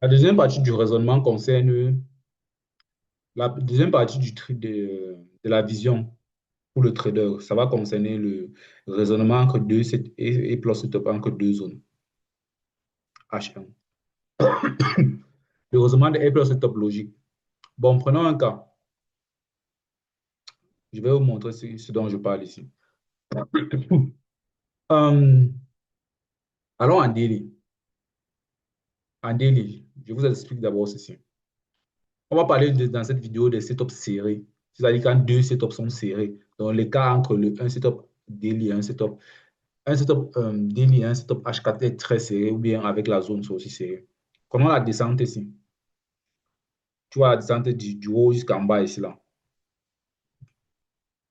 La deuxième partie du raisonnement concerne la deuxième partie de la vision pour le trader. Ça va concerner le raisonnement entre et plus setup entre deux zones H1. Le raisonnement de A plus setup logique. Bon, prenons un cas. Je vais vous montrer ce dont je parle ici. Euh, allons en daily. En daily, je vous explique d'abord ceci. On va parler dans cette vidéo des setups serrés. C'est-à-dire quand deux setups sont serrés. Donc, l'écart entre un setup daily et un setup daily et un setup H4 est très serré ou bien avec la zone, c'est aussi serré. Prenons la descente ici. Tu vois la descente du haut jusqu'en bas ici, là.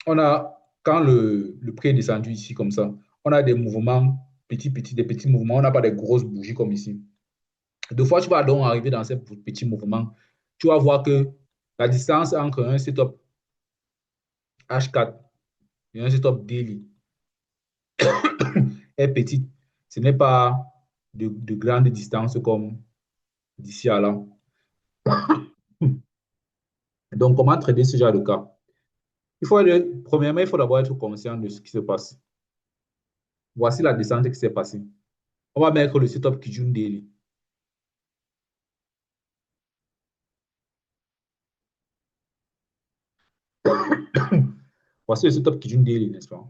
On a, quand le prix est descendu ici comme ça, on a des mouvements des petits mouvements. On n'a pas des grosses bougies comme ici. Deux fois, tu vas donc arriver dans ces petits mouvements. Tu vas voir que la distance entre un setup H4 et un setup daily est petite. Ce n'est pas de grande distance comme d'ici à là. Donc, comment traiter ce genre de cas? Premièrement, il faut d'abord être conscient de ce qui se passe. Voici la descente qui s'est passée. On va mettre le setup Kijun Daily. Voici le setup Kijun Daily, n'est-ce pas?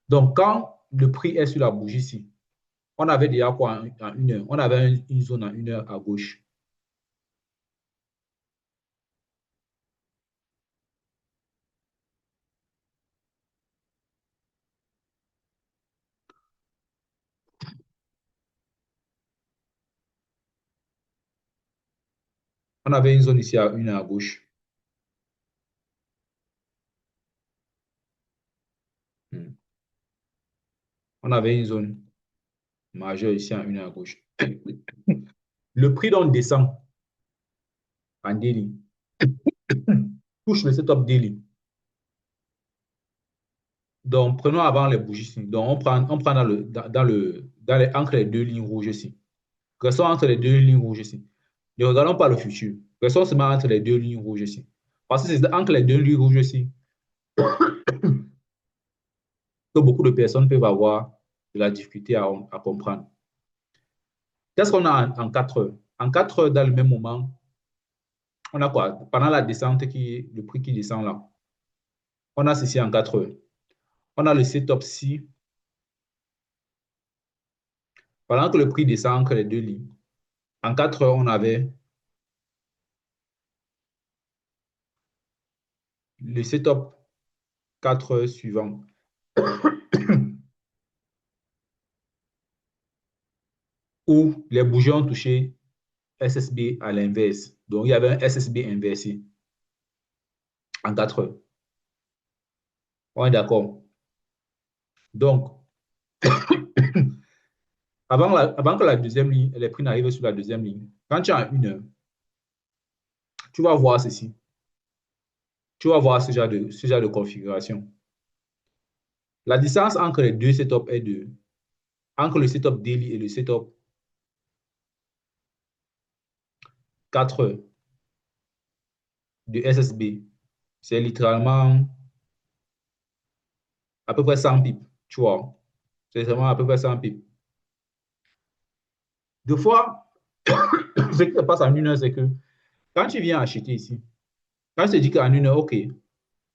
Donc, quand le prix est sur la bougie ici, on avait déjà quoi en une heure? On avait une zone en une heure à gauche. On avait une zone ici à une heure à gauche. Hmm. On avait une zone majeure ici à une heure à gauche. Le prix donc descend en daily, touche le setup daily. Donc, prenons avant les bougies ici. Donc, on prend entre les deux lignes rouges ici. Restons entre les deux lignes rouges ici. Ne regardons pas le futur. Restons seulement entre les deux lignes rouges ici. Parce que c'est entre les deux lignes rouges ici que beaucoup de personnes peuvent avoir de la difficulté à comprendre. Qu'est-ce qu'on a en 4 heures? En 4 heures, dans le même moment, on a quoi? Pendant la descente, le prix qui descend là, on a ceci en 4 heures. On a le setup ci, pendant que le prix descend entre les deux lignes. En 4 heures, on avait le setup 4 heures suivant, où les bougies ont touché SSB à l'inverse. Donc, il y avait un SSB inversé en 4 heures. On est d'accord. Donc, avant que la deuxième ligne, les prix n'arrivent sur la deuxième ligne, quand tu as une heure, tu vas voir ceci. Tu vas voir ce genre de configuration. La distance entre les deux setups est entre le setup daily et le setup 4 heures de SSB. C'est littéralement à peu près 100 pips, tu vois. C'est vraiment à peu près 100 pips. Deux fois, ce qui se passe en une heure, c'est que quand tu viens acheter ici, quand je te dis qu'en une heure, OK,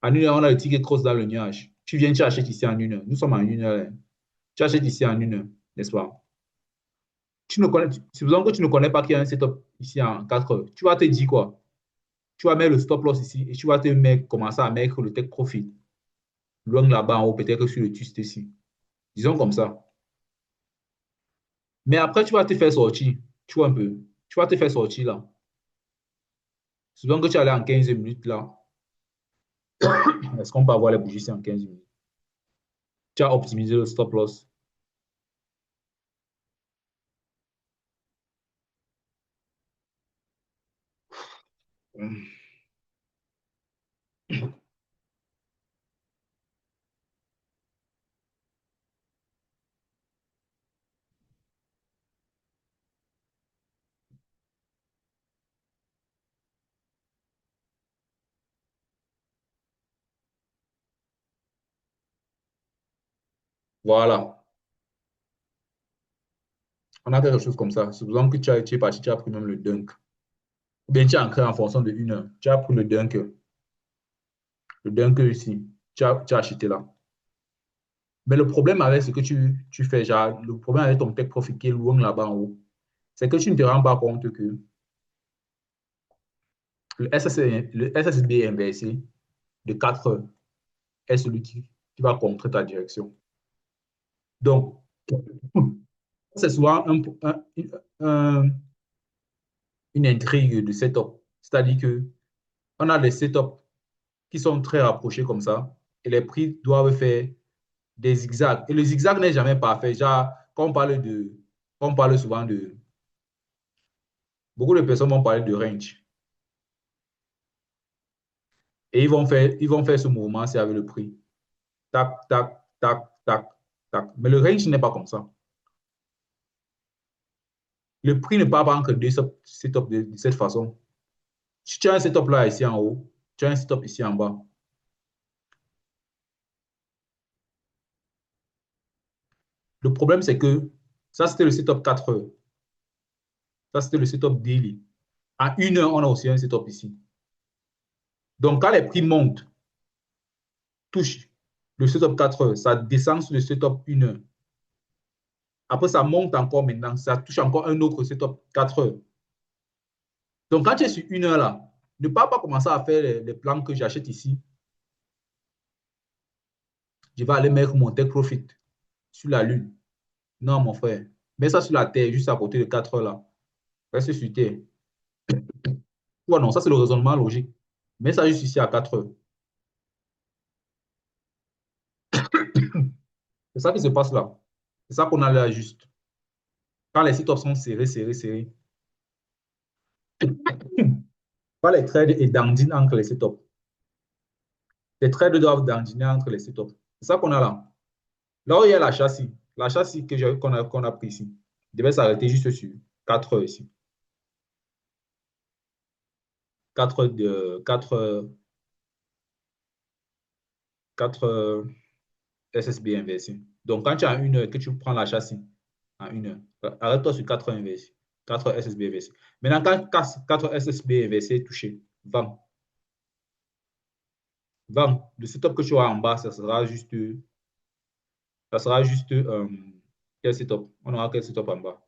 en une heure, on a le ticket cross dans le nuage. Tu achètes ici en une heure. Nous sommes en une heure. Tu achètes ici en une heure, n'est-ce pas? Supposons que tu ne connais pas qu'il y a un setup ici en 4 heures. Tu vas te dire quoi? Tu vas mettre le stop loss ici et tu vas commencer à mettre le take profit. Loin là-bas en haut, peut-être sur le twist ici. Disons comme ça. Mais après, tu vas te faire sortir. Tu vois un peu. Tu vas te faire sortir là. Supposons que tu allais en 15 minutes là. Est-ce qu'on peut avoir les bougies ici en 15 minutes? Tu as optimisé le stop loss. Voilà. On a quelque chose comme ça. Supposons que tu es parti, tu as pris même le dunk. Ou bien tu as ancré en fonction de 1 heure. Tu as pris le dunk. Le dunk ici. Tu as acheté là. Mais le problème avec ce que tu fais, genre, le problème avec ton tech profit qui est loin là-bas en haut, c'est que tu ne te rends pas compte que le SSB inversé de 4 heures est celui qui va contrer ta direction. Donc, c'est souvent un- une intrigue de setup. C'est-à-dire que on a des setups qui sont très rapprochés comme ça et les prix doivent faire des zigzags. Et le zigzag n'est jamais parfait. Genre, quand on parle souvent de, beaucoup de personnes vont parler de range et ils vont faire ce mouvement, c'est avec le prix. Tac, tac, tac, tac, tac. Mais le range n'est pas comme ça. Le prix ne part pas entre deux setups de cette façon. Si tu as un setup là ici en haut, tu as un setup ici en bas. Le problème, c'est que ça, c'était le setup 4 heures. Ça, c'était le setup daily. À 1 heure, on a aussi un setup ici. Donc, quand les prix montent, touchent le setup 4 heures, ça descend sur le setup 1 heure. Après, ça monte encore maintenant, ça touche encore un autre setup 4 heures. Donc, quand tu es sur 1 heure là, ne pas commencer à faire les plans que j'achète ici. Je vais aller mettre mon take profit sur la lune. Non, mon frère. Mets ça sur la terre, juste à côté de 4 heures là. Reste sur terre. Ouais, non, ça c'est le raisonnement logique. Mets ça juste ici à 4 heures. C'est ça qui se passe là. C'est ça qu'on a là juste. Quand les sit-ups sont serrés, serrés, serrés, quand les trades et dandinent entre les sit-ups, les trades doivent dandiner entre les sit-ups. C'est ça qu'on a là. Là où il y a la châssis qu'on a pris ici, il devait s'arrêter juste sur 4 heures ici. 4 heures de 4 SSB inversé. Donc, quand tu as 1 heure que tu prends la châssis en 1 heure, arrête-toi sur 4 heures inversé. 4 heures SSB inversé. Maintenant, quand 4 heures SSB inversé est touché, vend. Vend. Le setup que tu as en bas, ça sera juste quel setup? On aura quel setup en bas?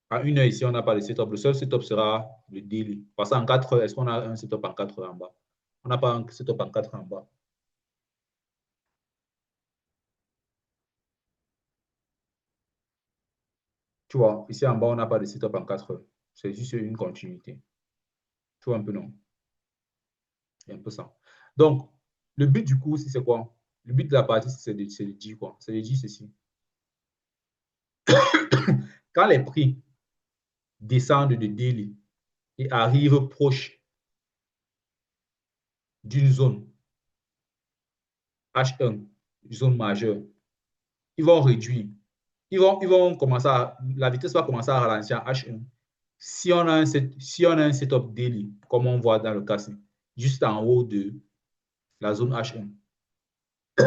À 1 heure ici, on n'a pas de setup. Le seul setup sera le daily. Parce qu'en 4 heures, est-ce qu'on a un setup en 4 heures en bas? On n'a pas un setup en 4 heures en bas. Tu vois, ici en bas, on n'a pas de setup en 4 heures. C'est juste une continuité. Tu vois un peu, non? C'est un peu ça. Donc, le but du coup, c'est quoi? Le but de la partie, c'est de dire quoi? C'est de dire ceci. Quand les prix descendent de daily et arrivent proche d'une zone H1, zone majeure, ils vont réduire. Ils vont commencer la vitesse va commencer à ralentir en H1. Si on a un setup daily, comme on voit dans le cas, juste en haut de la zone H1, ça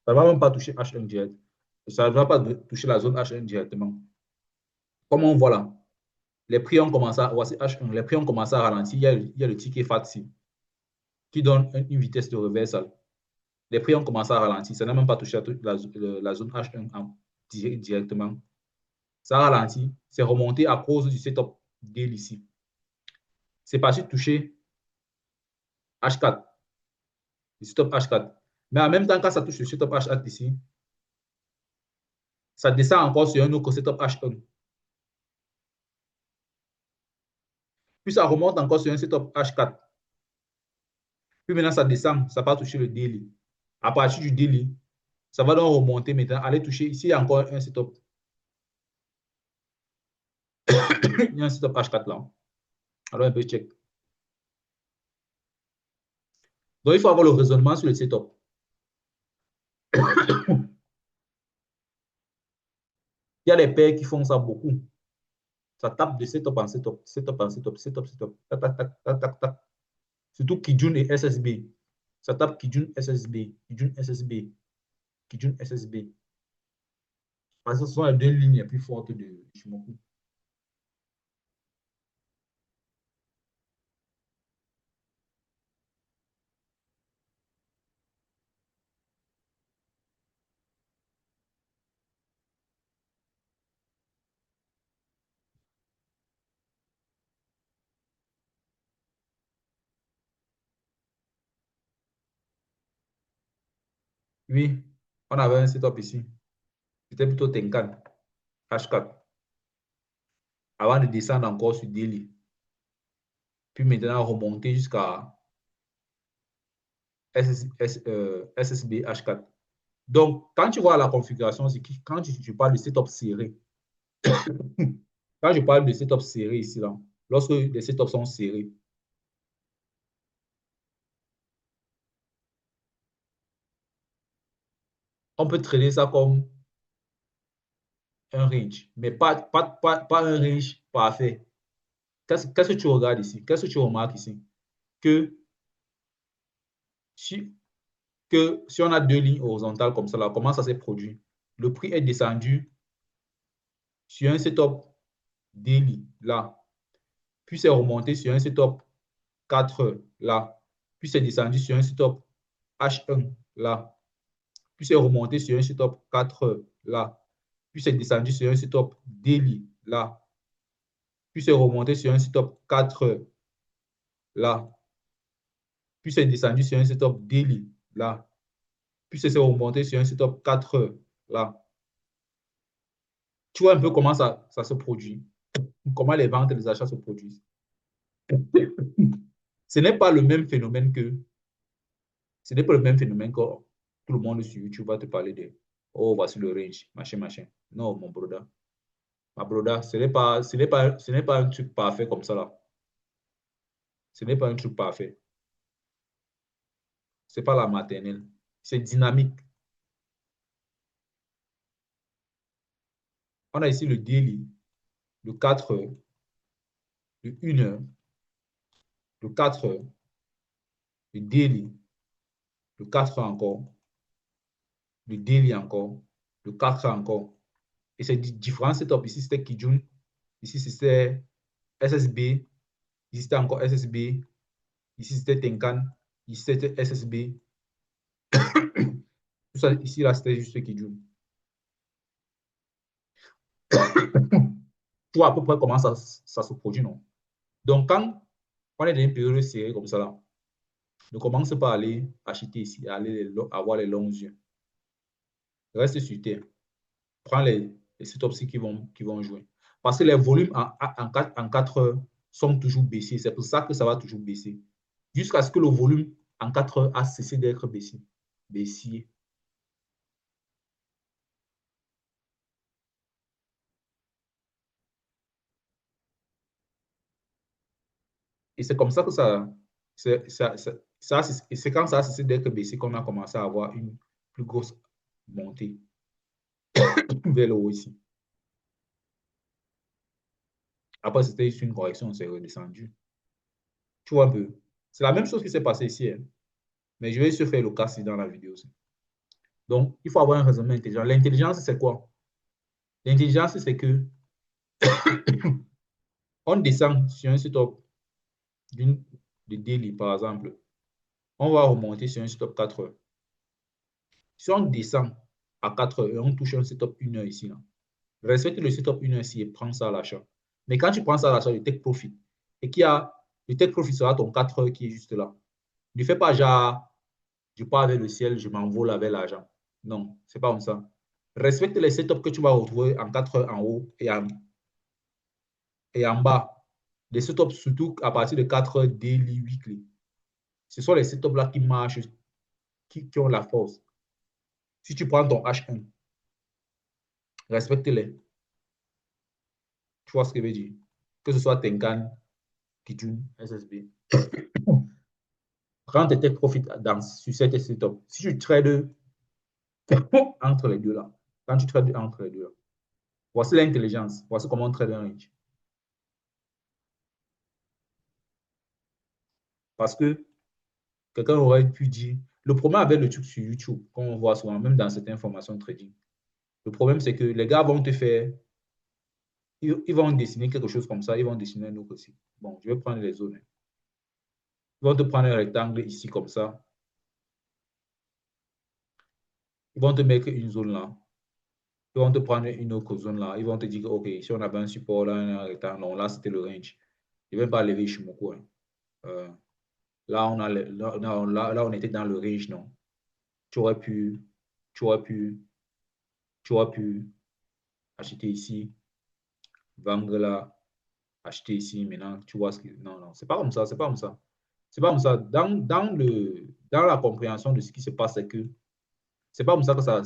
ne va même pas toucher H1 direct. Ça ne va pas toucher la zone H1 directement. Comme on voit là, les prix ont commencé à, voici H1, les prix ont commencé à ralentir. Il y a le ticket FATSI qui donne une vitesse de reversal. Les prix ont commencé à ralentir. Ça n'a même pas touché la zone H1 directement. Ça a ralenti. C'est remonté à cause du setup deal ici. C'est parti toucher H4, le setup H4. Mais en même temps, quand ça touche le setup H4 ici, ça descend encore sur un autre setup H1. Puis ça remonte encore sur un setup H4. Puis maintenant, ça descend, ça va toucher le daily. À partir du daily, ça va donc remonter maintenant, aller toucher. Ici, il y a encore un setup. Il y a un setup H4 là. Alors, un peu check. Donc, il faut avoir le raisonnement sur le setup. Il y a les pairs qui font ça beaucoup. Ça tape de setup en setup, setup en setup, setup, setup, tac, tac, tac, tac, tac, tac. Surtout Kijun et SSB. Ça tape Kijun, SSB, Kijun, SSB. Kijun SSB. Parce que ce sont les deux lignes les plus fortes de Shimoku. Oui, on avait un setup ici. C'était plutôt Tenkan, H4. Avant de descendre encore sur Delhi. Puis maintenant remonter jusqu'à SSB H4. Donc, quand tu vois la configuration, c'est quand tu parles de setup serré, quand je parle de setup serré ici, là, lorsque les setups sont serrés, on peut traiter ça comme un range, mais pas un range parfait. Qu'est-ce que tu regardes ici? Qu'est-ce que tu remarques ici? Que si, si on a deux lignes horizontales comme ça, là, comment ça s'est produit? Le prix est descendu sur un setup daily, là, puis c'est remonté sur un setup 4 heures, là, puis c'est descendu sur un setup H1, là, puis c'est remonté sur un setup 4 heures, là, puis c'est descendu sur un setup daily, là, puis c'est remonté sur un setup 4 heures, là, puis c'est descendu sur un setup daily, là, puis c'est remonté sur un setup 4 heures, là. Tu vois un peu comment ça se produit, comment les ventes et les achats se produisent. Ce n'est pas le même phénomène que, ce n'est pas le même phénomène que tout le monde sur YouTube va te parler de, oh, voici le range, machin, machin. Non, mon broda. Ma broda, ce n'est pas un truc parfait comme ça là. Ce n'est pas un truc parfait. C'est pas la maternelle. C'est dynamique. On a ici le daily, le 4 heures, le 1 heure, le 4 heures, le daily, le 4 heures encore, le daily encore, le 4 heures encore. Et c'est différent setup. Ici, c'était Kijun. Ici, c'était SSB. Ici, c'était encore SSB. Ici, c'était Tenkan. Ici, c'était SSB. Tout ça, ici, là, c'était juste Kijun. Tu vois à peu près comment ça se produit, non? Donc, quand on est dans une période serrée comme ça, là, ne commence pas à aller acheter ici, à aller avoir les longs yeux. Reste sur terre. Prends les sit-ups qui vont jouer. Parce que les volumes en 4 heures sont toujours baissés. C'est pour ça que ça va toujours baisser. Jusqu'à ce que le volume en 4 heures a cessé d'être baissé. Baissier. Et c'est comme ça que c'est quand ça a cessé d'être baissé qu'on a commencé à avoir une plus grosse montée vers le haut ici. Après, c'était juste une correction, on s'est redescendu. Tu vois un peu. C'est la même chose qui s'est passé ici, hein. Mais je vais se faire le cas dans la vidéo aussi. Donc, il faut avoir un raisonnement intelligent. L'intelligence, c'est quoi? L'intelligence, c'est que on descend sur un stop de daily, par exemple. On va remonter sur un stop 4 heures. Si on descend à 4 heures et on touche un setup 1 heure ici, là, respecte le setup 1 heure ici et prends ça à l'achat. Mais quand tu prends ça à l'achat, le take profit, et qu'il y a le take profit sera ton 4 heures qui est juste là. Ne fais pas genre, je pars avec le ciel, je m'envole avec l'argent. Non, c'est pas comme ça. Respecte les setups que tu vas retrouver en 4 heures en haut et en bas. Les setups, surtout à partir de 4 heures daily, weekly. Ce sont les setups-là qui marchent, qui ont la force. Si tu prends ton H1, respecte-les. Tu vois ce que je veux dire? Que ce soit Tenkan, Kijun, SSB. Prends tes take profit sur cette setup. Si tu trades entre les deux là, quand tu trades entre les deux là, voici l'intelligence. Voici comment on trade un range. Parce que quelqu'un aurait pu dire, Le problème avec le truc sur YouTube, qu'on voit souvent, même dans certaines formations de trading, le problème, c'est que les gars vont te faire, ils vont dessiner quelque chose comme ça, ils vont dessiner un autre aussi. Bon, je vais prendre les zones. Ils vont te prendre un rectangle ici comme ça. Ils vont te mettre une zone là. Ils vont te prendre une autre zone là. Ils vont te dire que, OK, si on avait un support là, un rectangle, non, là, c'était le range. Je ne vais pas lever Ishimoku. Hein. Là, on était dans le range, non. Tu aurais pu, tu aurais pu, tu aurais pu acheter ici, vendre là, acheter ici. Maintenant, tu vois ce que. Non, non, c'est pas comme ça, c'est pas comme ça. C'est pas comme ça. Dans la compréhension de ce qui se passe, c'est que c'est pas comme ça que ça.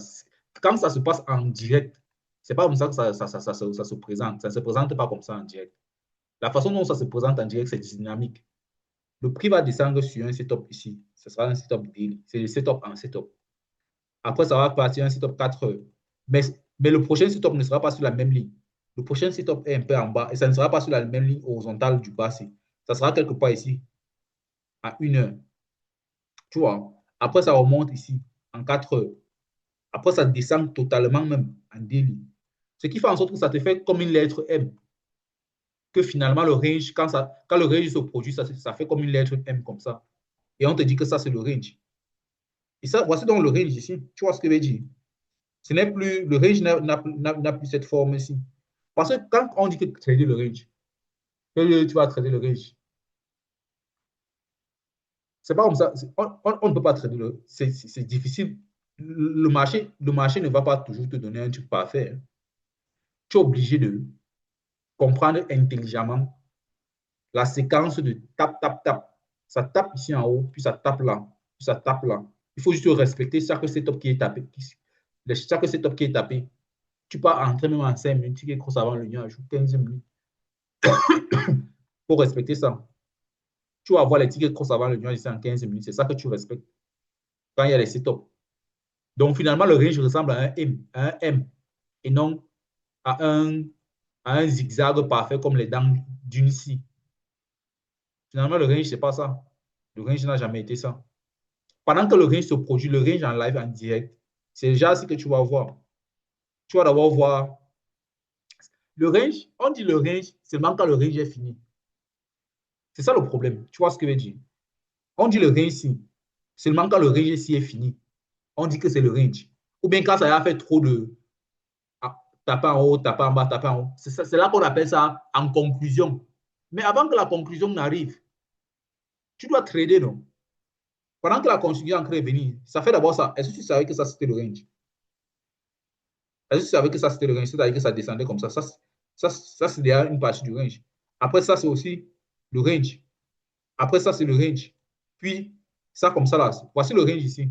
Quand ça se passe en direct, c'est pas comme ça que ça se présente. Ça ne se présente pas comme ça en direct. La façon dont ça se présente en direct, c'est dynamique. Le prix va descendre sur un setup ici. Ce sera un setup daily. C'est le setup en setup. Après, ça va partir un setup 4 heures. Mais, mais le prochain setup ne sera pas sur la même ligne. Le prochain setup est un peu en bas et ça ne sera pas sur la même ligne horizontale du bas. Ça sera quelque part ici, à 1 heure. Tu vois? Après, ça remonte ici, en 4 heures. Après, ça descend totalement même en daily. Ce qui fait en sorte que ça te fait comme une lettre M. Que finalement, le range, quand le range se produit, ça fait comme une lettre M comme ça. Et on te dit que ça, c'est le range. Et ça, voici donc le range ici. Tu vois ce que je veux dire? Ce n'est plus, le range n'a plus cette forme ici. Parce que quand on dit que trader le range, que tu vas trader le range, c'est pas comme ça. On ne peut pas trader le. C'est difficile. Le marché ne va pas toujours te donner un truc parfait. Hein. Tu es obligé de comprendre intelligemment la séquence de tap, tap, tap. Ça tape ici en haut, puis ça tape là, puis ça tape là. Il faut juste respecter chaque setup qui est tapé. Chaque setup qui est tapé. Tu peux entrer même en 5 minutes, tu cross avant le nuage, 15 minutes. Il faut respecter ça. Tu vas avoir les tickets cross avant le nuage ici en 15 minutes. C'est ça que tu respectes quand il y a les setups. Donc, finalement, le range ressemble à un M et non à un zigzag parfait comme les dents d'une scie. Finalement, le range, c'est pas ça. Le range n'a jamais été ça. Pendant que le range se produit, le range en live, en direct, c'est déjà ce que tu vas voir. Tu vas d'abord voir le range. On dit le range seulement quand le range est fini. C'est ça le problème. Tu vois ce que je veux dire? On dit le range ici. Seulement quand le range ici est fini, on dit que c'est le range. Ou bien quand ça a fait trop de taper en haut, taper en bas, taper en haut. C'est là qu'on appelle ça en conclusion. Mais avant que la conclusion n'arrive, tu dois trader, non? Pendant que la conclusion est venue, ça fait d'abord ça. Est-ce que tu savais que ça c'était le range? Est-ce que tu savais que ça c'était le range? C'est-à-dire que ça descendait comme ça. Ça c'est déjà une partie du range. Après ça, c'est aussi le range. Après ça, c'est le range. Puis, ça comme ça là. Voici le range ici.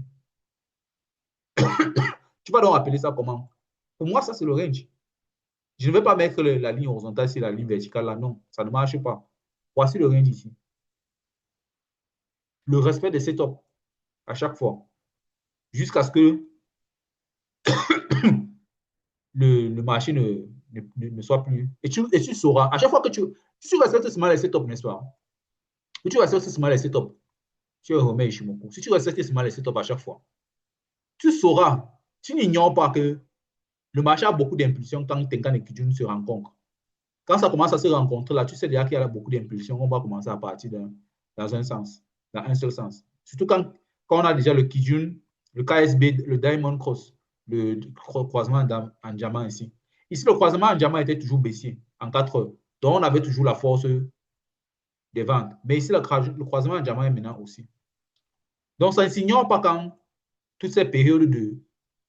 Tu vas donc appeler ça comment? Pour moi, ça c'est le range. Je ne vais pas mettre la ligne horizontale sur la ligne verticale là. Non, ça ne marche pas. Voici le range ici. Le respect des setups à chaque fois. Jusqu'à ce que le marché ne soit plus. Et tu sauras, à chaque fois que si tu respectes seulement les setups, n'est-ce pas? Si tu respectes seulement les setups, tu remets Ishimoku. Si tu respectes seulement les setups à chaque fois, tu sauras, tu n'ignores pas que le marché a beaucoup d'impulsions quand Tenkan et Kijun se rencontrent. Quand ça commence à se rencontrer, là, tu sais déjà qu'il y a beaucoup d'impulsions. On va commencer à partir dans un sens, dans un seul sens. Surtout quand on a déjà le Kijun, le KSB, le Diamond Cross, le croisement en diamant ici. Ici, le croisement en diamant était toujours baissier en 4 heures. Donc, on avait toujours la force des ventes. Mais ici, le croisement en diamant est maintenant aussi. Donc, ça ne s'ignore pas quand toutes ces périodes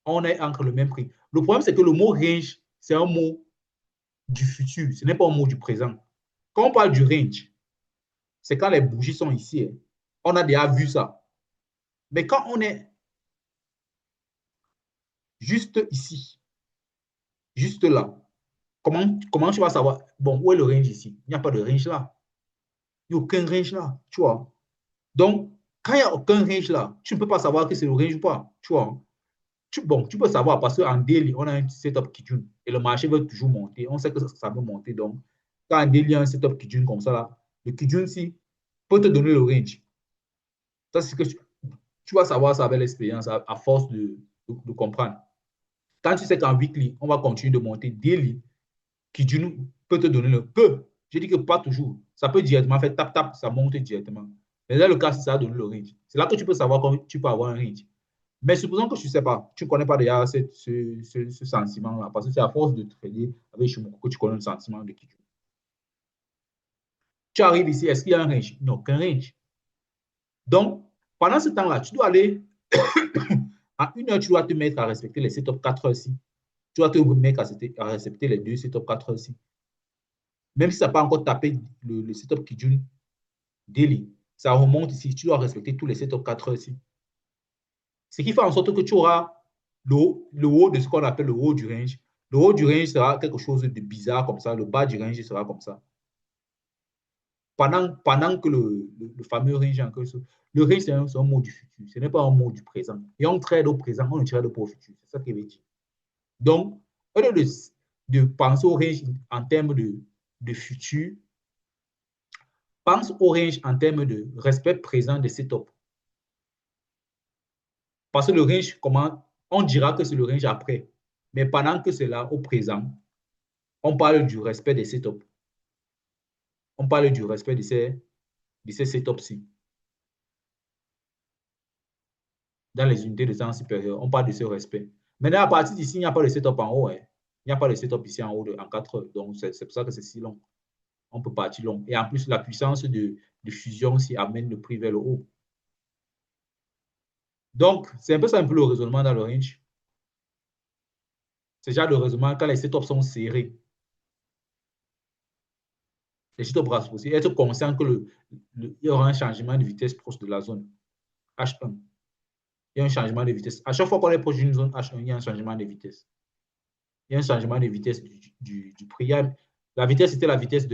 on est entre le même prix. Le problème, c'est que le mot range, c'est un mot du futur, ce n'est pas un mot du présent. Quand on parle du range, c'est quand les bougies sont ici. Hein. On a déjà vu ça. Mais quand on est juste ici, juste là, comment tu vas savoir, bon, où est le range ici? Il n'y a pas de range là. Il n'y a aucun range là, tu vois. Donc, quand il n'y a aucun range là, tu ne peux pas savoir que c'est le range ou pas, tu vois. Bon, tu peux savoir parce qu'en daily, on a un setup qui tune et le marché veut toujours monter. On sait que ça veut monter. Donc, quand en daily, il y a un setup qui tune comme ça là, le qui tune ici peut te donner le range. Ça, c'est ce que Tu vas savoir ça avec l'expérience, à force de comprendre. Quand tu sais qu'en weekly, on va continuer de monter daily, qui peut te donner le peu. Je dis que pas toujours. Ça peut directement faire tap tap, ça monte directement. Mais dans le cas, si ça a donné le range. C'est là que tu peux savoir quand tu peux avoir un range. Mais supposons que tu ne sais pas, tu ne connais pas déjà ce sentiment-là, parce que c'est à force de trader avec Shimoku que tu connais le sentiment de Kijun. Tu arrives ici, est-ce qu'il y a un range? Non, aucun range. Donc, pendant ce temps-là, tu dois aller à 1 heure, tu dois te mettre à respecter les setups 4 heures ci. Tu dois te mettre à respecter les 2 setups 4 heures ci. Même si ça n'a pas encore tapé le setup Kijun daily, ça remonte ici. Tu dois respecter tous les setups 4 heures ci. Ce qui fait en sorte que tu auras le haut de ce qu'on appelle le haut du range. Le haut du range sera quelque chose de bizarre comme ça. Le bas du range sera comme ça. Pendant que le fameux range, le range, c'est un mot du futur. Ce n'est pas un mot du présent. Et on trade au présent, on ne trade pas au futur. C'est ça qu'il veut dire. Donc, au lieu de penser au range en termes de futur, pense au range en termes de respect présent de setup. Parce que le range, on dira que c'est le range après. Mais pendant que c'est là, au présent, on parle du respect des setups. On parle du respect de ces setups-ci. Dans les unités de temps supérieur, on parle de ce respect. Maintenant, à partir d'ici, il n'y a pas de setup en haut. Hein. Il n'y a pas de setup ici en haut en 4 heures. Donc, c'est pour ça que c'est si long. On peut partir long. Et en plus, la puissance de fusion s'y amène le prix vers le haut. Donc, c'est un peu ça un peu le raisonnement dans le range. C'est déjà le raisonnement quand les setups sont serrés. Les setups aussi. Être conscient qu'il y aura un changement de vitesse proche de la zone H1. Il y a un changement de vitesse. À chaque fois qu'on est proche d'une zone H1, il y a un changement de vitesse. Il y a un changement de vitesse du prix. La vitesse, c'était la vitesse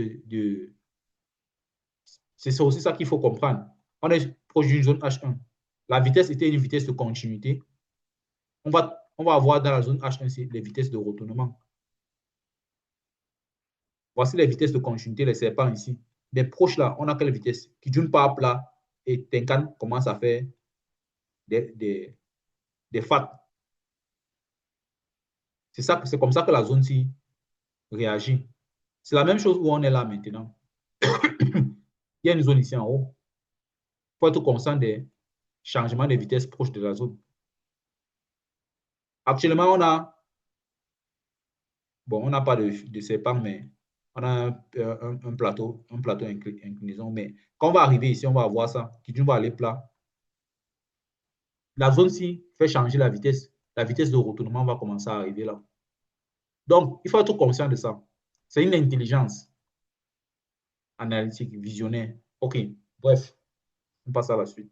c'est aussi ça qu'il faut comprendre. On est proche d'une zone H1. La vitesse était une vitesse de continuité. On va avoir dans la zone H1 les vitesses de retournement. Voici les vitesses de continuité, les serpents ici. Mais proches là, on a quelle vitesse? Qui d'une part plat et Tenkan commence à faire des fats. C'est comme ça que la zone-ci réagit. C'est la même chose où on est là maintenant. Il y a une zone ici en haut. Il faut être conscient des changements de vitesse proches de la zone. Actuellement, on n'a pas de serpent, mais on a un plateau inclinaison. Mais quand on va arriver ici, on va voir ça, qui va aller plat. La zone-ci fait changer la vitesse. La vitesse de retournement va commencer à arriver là. Donc, il faut être conscient de ça. C'est une intelligence analytique, visionnaire. OK, bref, on passe à la suite.